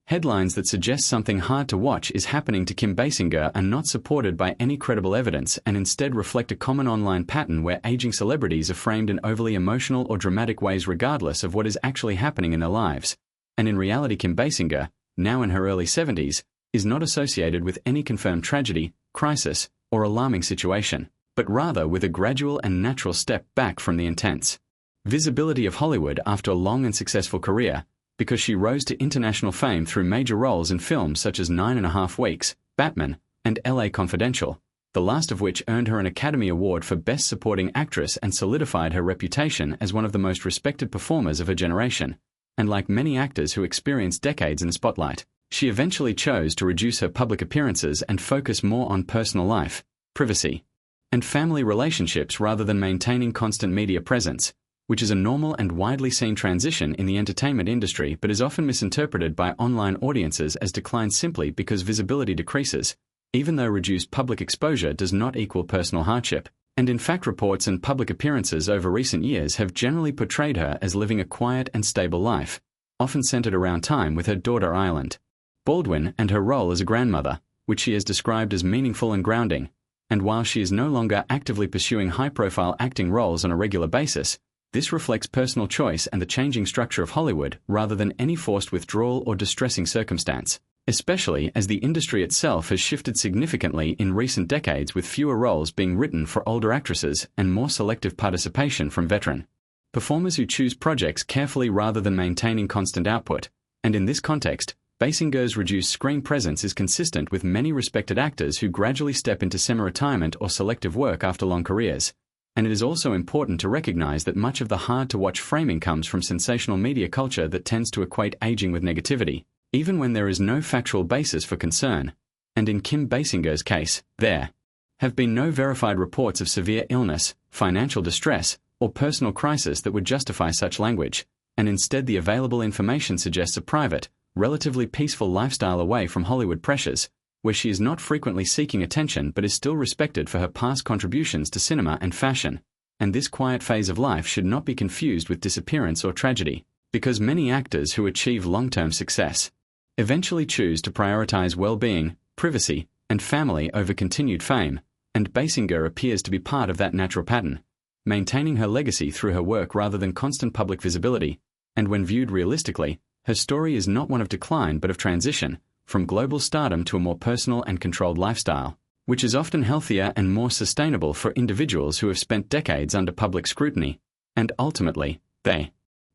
Headlines that suggest something hard to watch is happening to Kim Basinger are not supported by any credible evidence and instead reflect a common online pattern where aging celebrities are framed in overly emotional or dramatic ways regardless of what is actually happening in their lives. And in reality, Kim Basinger, now in her early 70s, is not associated with any confirmed tragedy, crisis, or alarming situation, but rather with a gradual and natural step back from the intense visibility of Hollywood after a long and successful career, because she rose to international fame through major roles in films such as 9.5 Weeks, Batman, and LA Confidential, the last of which earned her an Academy Award for Best Supporting Actress and solidified her reputation as one of the most respected performers of her generation. And like many actors who experienced decades in the spotlight, she eventually chose to reduce her public appearances and focus more on personal life, privacy, and family relationships rather than maintaining constant media presence, which is a normal and widely seen transition in the entertainment industry but is often misinterpreted by online audiences as decline simply because visibility decreases, even though reduced public exposure does not equal personal hardship. And in fact, reports and public appearances over recent years have generally portrayed her as living a quiet and stable life, often centered around time with her daughter Ireland Baldwin and her role as a grandmother, which she has described as meaningful and grounding. And while she is no longer actively pursuing high-profile acting roles on a regular basis, this reflects personal choice and the changing structure of Hollywood rather than any forced withdrawal or distressing circumstance, especially as the industry itself has shifted significantly in recent decades with fewer roles being written for older actresses and more selective participation from veteran performers who choose projects carefully rather than maintaining constant output. And in this context, Basinger's reduced screen presence is consistent with many respected actors who gradually step into semi-retirement or selective work after long careers. And it is also important to recognize that much of the hard-to-watch framing comes from sensational media culture that tends to equate aging with negativity, even when there is no factual basis for concern. And in Kim Basinger's case, there have been no verified reports of severe illness, financial distress, or personal crisis that would justify such language, and instead the available information suggests a private, relatively peaceful lifestyle away from Hollywood pressures, where she is not frequently seeking attention but is still respected for her past contributions to cinema and fashion. And this quiet phase of life should not be confused with disappearance or tragedy, because many actors who achieve long-term success eventually choose to prioritize well-being, privacy, and family over continued fame, and Basinger appears to be part of that natural pattern, maintaining her legacy through her work rather than constant public visibility. And when viewed realistically, her story is not one of decline but of transition, from global stardom to a more personal and controlled lifestyle, which is often healthier and more sustainable for individuals who have spent decades under public scrutiny. And ultimately, the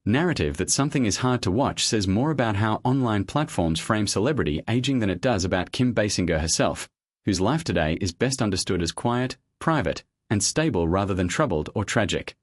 narrative that something is hard to watch says more about how online platforms frame celebrity aging than it does about Kim Basinger herself, whose life today is best understood as quiet, private, and stable rather than troubled or tragic.